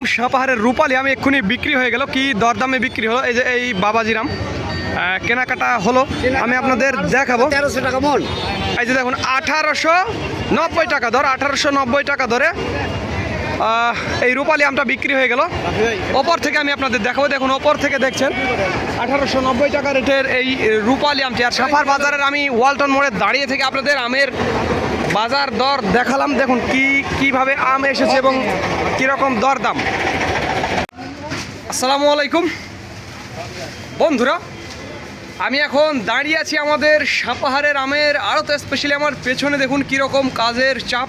সাপাহারের রূপালি আমি এক্ষুনি বিক্রি হয়ে গেল, কি দরদামে বিক্রি হলো। এই যে এই বাবাজিরাম কেনাকাটা হলো, আমি আপনাদের দেখাবো। 1300 টাকা মন। এই যে দেখুন 1890 টাকা দর, 1890 টাকা ধরে এই রূপালি আমটা বিক্রি হয়ে গেল। ওপর থেকে আমি আপনাদের দেখাবো, দেখুন ওপর থেকে দেখছেন 1890 টাকা রেটের এই রূপালি আমটি। আর সাপাহার বাজারের আমি ওয়ালটন মোড়ে দাঁড়িয়ে থেকে আপনাদের আমের বাজার দর দেখালাম। দেখুন কিভাবে আম এসেছে এবং কীরকম দরদাম। আসসালামু আলাইকুম বন্ধুরা, আমি এখন দাঁড়িয়ে আছি আমাদের সাপাহারের আমের আড়ত। স্পেশালি আমার পেছনে দেখুন কীরকম কাজের চাপ,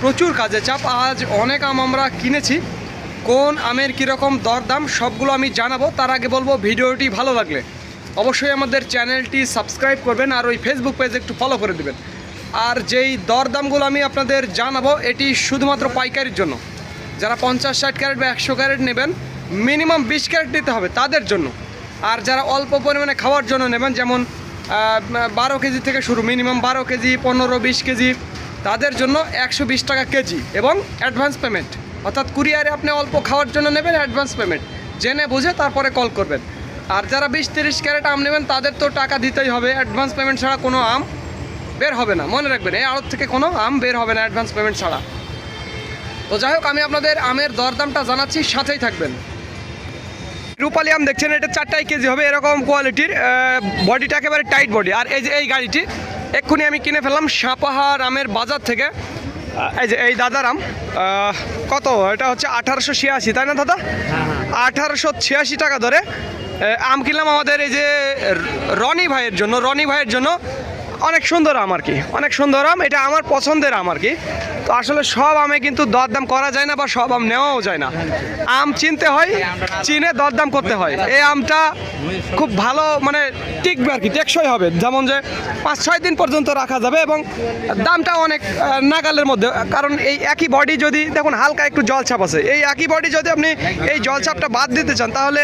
প্রচুর কাজের চাপ। আজ অনেক আম আমরা কিনেছি, কোন আমের কীরকম দরদাম সবগুলো আমি জানাবো। তার আগে বলবো, ভিডিওটি ভালো লাগলে অবশ্যই আমাদের চ্যানেলটি সাবস্ক্রাইব করবেন আর ওই ফেসবুক পেজ একটু ফলো করে দেবেন। আর যেই দরদামগুলো আমি আপনাদের জানাবো এটি শুধুমাত্র পাইকারির জন্য। যারা 50-60 ক্যারেট বা 100 ক্যারেট নেবেন, মিনিমাম 20 ক্যারেট নিতে হবে তাদের জন্য। আর যারা অল্প পরিমাণে খাওয়ার জন্য নেবেন, যেমন 12 কেজি থেকে শুরু, মিনিমাম 12 কেজি 15-20 কেজি, তাদের জন্য 120 টাকা কেজি এবং অ্যাডভান্স পেমেন্ট। অর্থাৎ কুরিয়ারে আপনি অল্প খাওয়ার জন্য নেবেন, অ্যাডভান্স পেমেন্ট জেনে বুঝে তারপরে কল করবেন। আর যারা 20-30 ক্যারেট আম নেবেন তাদের তো টাকা দিতেই হবে, অ্যাডভান্স পেমেন্ট ছাড়া কোনো আম বের হবে না, মনে রাখবেন। এই আড়ত থেকে কোনো আম বের হবে না অ্যাডভান্স পেমেন্ট ছাড়া। তো যাই হোক, আমি আপনাদের আমের দরদামটা জানাচ্ছি, সাথেই থাকবেন। রূপালি আম দেখছেন, এটা 4টাই কেজি হবে, এরকম কোয়ালিটির, বডিটা একেবারে টাইট বডি। আর এই যে এই গাড়িটি এক্ষুনি আমি কিনে ফেললাম সাপাহার আমের বাজার থেকে। এই যে এই দাদার আম কত, এটা হচ্ছে 1886, তাই না দাদা? 1886 টাকা ধরে আম কিনলাম আমাদের এই যে রনি ভাইয়ের জন্য। অনেক সুন্দর আম আর কি, অনেক সুন্দর আম, এটা আমার পছন্দের আম আর কি। তো আসলে সব আমে কিন্তু দরদাম করা যায় না বা সব আম নেওয়াও যায় না। আম চিনতে হয়, চিনে দরদাম করতে হয়। এই আমটা খুব ভালো, মানে টিকবে আর কি, টেকসই হবে। যেমন যে 5-6 দিন পর্যন্ত রাখা যাবে এবং দামটা অনেক নাগালের মধ্যে। কারণ এই একই বডি, যদি দেখুন হালকা একটু জলছাপ আছে, এই একই বডি যদি আপনি এই জলছাপটা বাদ দিতে চান তাহলে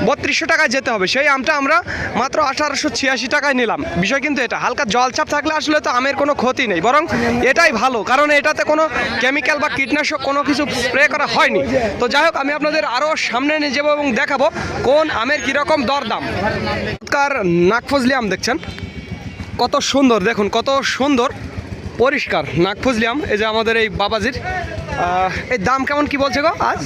3200 টাকায় যেতে হবে। সেই আমটা আমরা মাত্র 1886 টাকায় নিলাম। বিষয় কিন্তু এটা, হালকা জলছাপ থাকলে আসলে তো আমের কোনো ক্ষতি নেই, বরং এটাই ভালো, কারণ এটাতে কোনো কেমিক্যাল বা কীটনাশক কোনো কিছু স্প্রে করা হয়নি। তো যাই হোক, আমি আপনাদের আরও সামনে নিয়ে যাবো এবং দেখাবো কোন আমের কীরকম দরদাম। কার নাকফজলি আম দেখছেন কত সুন্দর, দেখুন কত সুন্দর পরিষ্কার নাকফজলি আম। এই যে আমাদের এই বাবাজির, এই দাম কেমন কি বলছে গো আজ?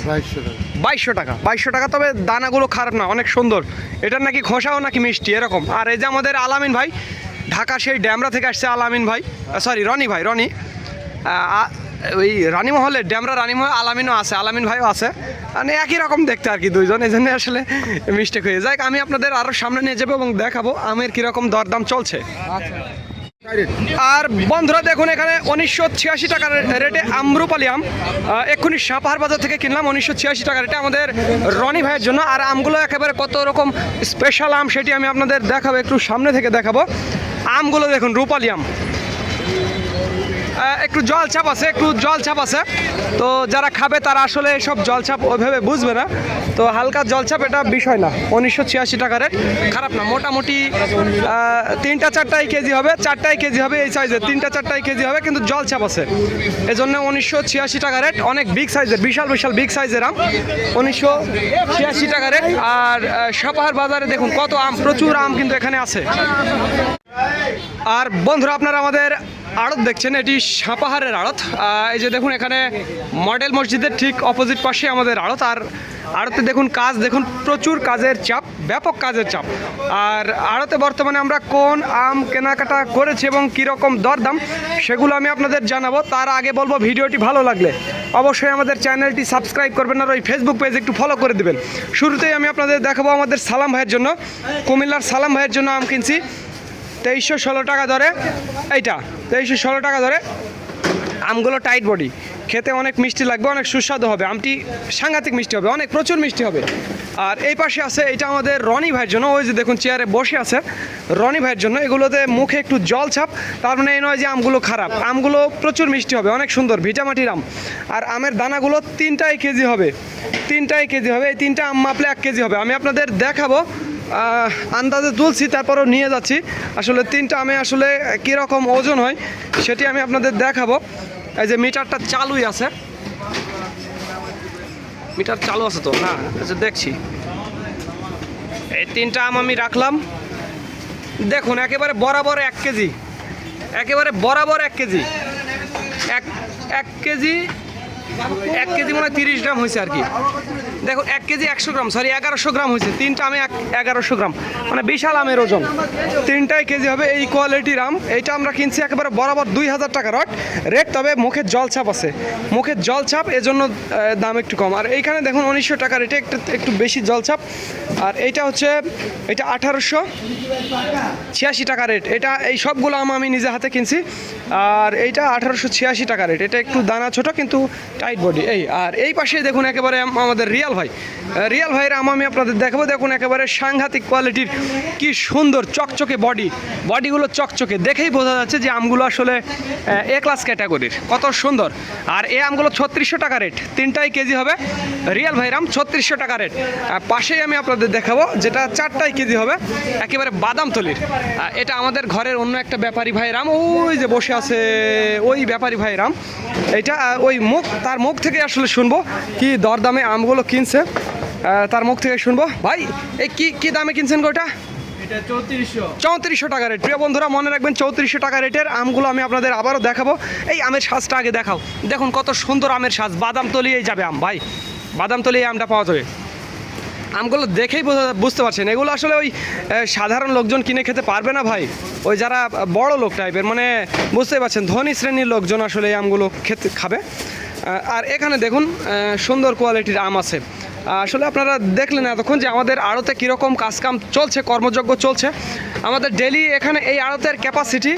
2200 টাকা। 2200 টাকা, তবে দানাগুলো খারাপ না, অনেক সুন্দর। এটার নাকি খোসাও নাকি মিষ্টি এরকম। আর এই যে আমাদের আলামিন ভাই, ঢাকা সেই ড্যামরা থেকে আসছে আলামিন ভাই, সরি রনি ভাই, রনি ওই রানীমহলে, ড্যামরা রানীমহল আলামিনও আছে, আলামিন ভাইও আছে, মানে একই রকম দেখতে আর কি দুইজন, এই জন্য আসলে মিস্টেক হয়ে যায়। আমি আপনাদের আরও সামনে নিয়ে যাবো এবং দেখাবো আমের কীরকম দরদাম চলছে। আর বন্ধুরা দেখুন, এখানে 1986 টাকার রেটে আমরুপালি আম এক্ষুনি সাপাহার বাজার থেকে কিনলাম 1986 টাকা রেটে আমাদের রনি ভাইয়ের জন্য। আর আমগুলো একেবারে কত রকম স্পেশাল আম সেটি আমি আপনাদের দেখাবো, একটু সামনে থেকে দেখাবো। আমগুলো দেখুন, রূপালি আম, একটু জলছাপ আছে, তো যারা খাবে তারা আসলে সব জলছাপ ওইভাবে বুঝবে না, তো হালকা জলছাপ, এটা বিষয় না। 1986 টাকা রেট, খারাপ না। মোটামুটি 3-4টাই কেজি হবে, 4টাই কেজি হবে, এই সাইজের 3-4টাই কেজি হবে, কিন্তু জলছাপ আছে, এই জন্য 1986 টাকা রেট। অনেক বিগ সাইজের, বিশাল বিগ সাইজের আম, 1986 টাকা রেট। আর সাপাহার বাজারে দেখুন কত আম, প্রচুর আম কিন্তু এখানে আছে। আর বন্ধুরা, আপনারা আমাদের আড়ত দেখছেন, এটি সাপাহারের আড়ত। এই যে দেখুন, এখানে মডেল মসজিদের ঠিক অপোজিট পাশে আমাদের আড়ত। আর আড়তে দেখুন কাজ, দেখুন প্রচুর কাজের চাপ, ব্যাপক কাজের চাপ। আর আড়তে বর্তমানে আমরা কোন আম কেনাকাটা করেছি এবং কীরকম দরদাম সেগুলো আমি আপনাদের জানাবো। তার আগে বলবো, ভিডিওটি ভালো লাগলে অবশ্যই আমাদের চ্যানেলটি সাবস্ক্রাইব করবেন আর ওই ফেসবুক পেজ একটু ফলো করে দেবেন। শুরুতেই আমি আপনাদের দেখাবো আমাদের সালাম ভাইয়ের জন্য, কুমিল্লার সালাম ভাইয়ের জন্য আম কিনছি 2316 টাকা ধরে। এইটা 2316 টাকা ধরে। আমগুলো টাইট বডি, খেতে অনেক মিষ্টি লাগবে, অনেক সুস্বাদু হবে। আমটি সাংঘাতিক মিষ্টি হবে, অনেক প্রচুর মিষ্টি হবে। আর এই পাশে আছে, এটা আমাদের রনি ভাইয়ের জন্য, ওই যে দেখুন চেয়ারে বসে আছে রনি ভাইয়ের জন্য। এগুলোতে মুখে একটু জল ছাপ, তার মানে এই নয় যে আমগুলো খারাপ, আমগুলো প্রচুর মিষ্টি হবে, অনেক সুন্দর ভিটামাটির আম। আর আমের দানাগুলো 3টাই কেজি হবে, এই 3টা আম মাপলে 1 কেজি হবে। আমি আপনাদের দেখাবো, আন্দাজে তুলছি, তারপরও নিয়ে যাচ্ছি। আসলে 3টা আমে আসলে কীরকম ওজন হয় সেটি আমি আপনাদের দেখাবো। এই যে মিটারটা চালুই আছে, মিটার চালু আছে তো না? আচ্ছা দেখছি, এই 3টা আম আমি রাখলাম। দেখুন একেবারে বরাবর 1 কেজি, একেবারে বরাবর 1 কেজি, এক কেজি, 1 কেজি মনে হয় 30 গ্রাম হয়েছে আর কি। দেখুন 1 কেজি 100 গ্রাম, সরি 1100 গ্রাম হয়েছে। 3টা আমে 1100 গ্রাম, মানে বিশাল আমের ওজন। 3টাই কেজি হবে এই কোয়ালিটির আম। এইটা আমরা কিনছি একেবারে বরাবর 2000 টাকা রেট। তবে মুখের জলছাপ আছে, মুখের জলছাপ, এজন্য দাম একটু কম। আর এইখানে দেখুন 1900 টাকা রেটে একটু বেশি জলছাপ। আর এইটা হচ্ছে, এটা 1886 টাকা রেট। এটা এই সবগুলো আম আমি নিজে হাতে কিনছি। আর এইটা 1886 টাকা রেট। এটা একটু দানা ছোট কিন্তু টাইট বডি। আর এই পাশে দেখুন একেবারে আমাদের রিয়াল ভাইয়ের আম আমি আপনাদের দেখাবো। দেখুন একেবারে সাংঘাতিক কোয়ালিটির, কি সুন্দর চকচকে বডিগুলো চকচকে, দেখেই বোঝা যাচ্ছে যে আমগুলো আসলে এ ক্লাস ক্যাটাগরির, কত সুন্দর। আর এই আমগুলো 3600 টাকা রেট, 3টাই কেজি হবে। রিয়াল ভাইয়ের আম 3600 টাকা রেট। পাশেই আমি আপনাদের দেখাবো যেটা 4টাই কেজি হবে, একেবারে বাদামতলির। এটা আমাদের ঘরের অন্য একটা ব্যাপারী ভাইয়ের আম, ওই যে বসে আছে ওই ব্যাপারী ভাইয়ের আম। এটা ওই তার মুখ থেকে আসলে শুনবো কি দরদামে আমগুলো কিনছে, তার মুখ থেকে শুনবো। ভাই এই কি দামে কিনছেন গোটা? 3400 টাকা রেট। প্রিয় বন্ধুরা মনে রাখবেন 3400 টাকা রেটের আমগুলো আমি আপনাদের আবারও দেখাবো। এই আমের সাজটা আগে দেখাও, দেখুন কত সুন্দর আমের সাজ। বাদামতলি এই যাবে আম ভাই, বাদামতলি এই আমটা পাওয়া যাবে। আমগুলো দেখেই বুঝতে পারছেন এগুলো আসলে ওই সাধারণ লোকজন কিনে খেতে পারবে না ভাই, ওই যারা বড় লোক টাইপের, মানে বুঝতেই পারছেন ধনী শ্রেণীর লোকজন আসলে এই আমগুলো খাবে। আর এখানে দেখুন সুন্দর কোয়ালিটির আম আছে। আসলে আপনারা দেখলেন এতক্ষণ যে আমাদের আড়তে কীরকম কাজকাম চলছে, কর্মযজ্ঞ চলছে। আমাদের ডেলি এখানে এই আড়তের ক্যাপাসিটি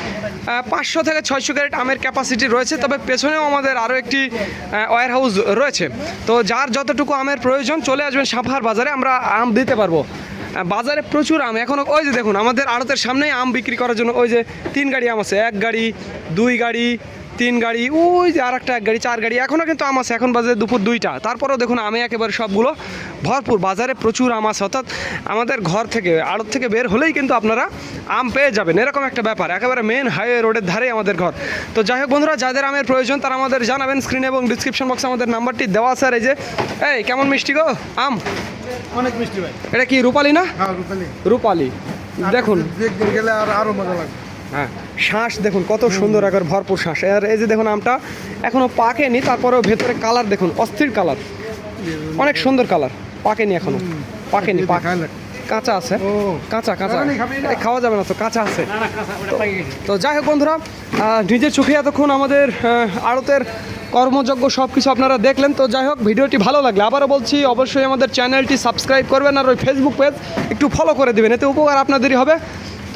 500 থেকে 600 ক্যারেট আমের ক্যাপাসিটি রয়েছে। তবে পেছনেও আমাদের আরও একটি ওয়্যার হাউস রয়েছে। তো যার যতটুকু আমের প্রয়োজন চলে আসবেন সাপাহার বাজারে, আমরা আম দিতে পারবো। বাজারে প্রচুর আম এখনও, ওই যে দেখুন আমাদের আড়তের সামনেই আম বিক্রি করার জন্য ওই যে 3 গাড়ি আম আছে, 1 গাড়ি 2 গাড়ি 3 গাড়ি, ওই যে আর একটা 1 গাড়ি 4 গাড়ি, এখনও কিন্তু আম আছে। এখন বাজে দুপুর 2টা, তারপরেও দেখুন আমি একেবারে সবগুলো ভরপুর। বাজারে প্রচুর আম আছে, অর্থাৎ আমাদের ঘর থেকে আড়ত থেকে বের হলেই কিন্তু আপনারা আম পেয়ে যাবেন, এরকম একটা ব্যাপার। একেবারে মেন হাইওয়ে রোডের ধারেই আমাদের ঘর। তো যাই হোক বন্ধুরা, যাদের আমের প্রয়োজন তারা আমাদের জানাবেন। স্ক্রিনে এবং ডিসক্রিপশন বক্সে আমাদের নাম্বারটি দেওয়া আছে। আর এই যে এই কেমন মিষ্টি গো আম, অনেক মিষ্টি ভাই। এটা কি রূপালি না? হ্যাঁ রূপালি। দেখুন একদিন গেলে আরো মজা লাগবে। হ্যাঁ শ্বাস দেখুন কত সুন্দর, একবার ভরপুর শ্বাস। আর এই যে দেখুন আমটা এখনও পাকেনি, তারপরেও ভেতরে কালার দেখুন, অস্থির কালার, অনেক সুন্দর কালার। পাকেনি এখনো, পাকেনি, কাঁচা আছে, কাঁচা খাওয়া যাবে না তো, কাঁচা আছে। তো যাই হোক বন্ধুরা, নিজের চোখে এতক্ষণ আমাদের আড়তের কর্মযজ্ঞ সব কিছু আপনারা দেখলেন। তো যাই হোক, ভিডিওটি ভালো লাগলে আবারও বলছি অবশ্যই আমাদের চ্যানেলটি সাবস্ক্রাইব করবেন, আর ওই ফেসবুক পেজ একটু ফলো করে দেবেন, এতে উপকার আপনাদেরই হবে।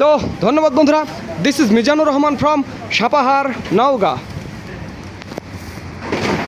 তো ধন্যবাদ বন্ধুরা, this is Mizanur Rahman from Sapahar, Naogaon.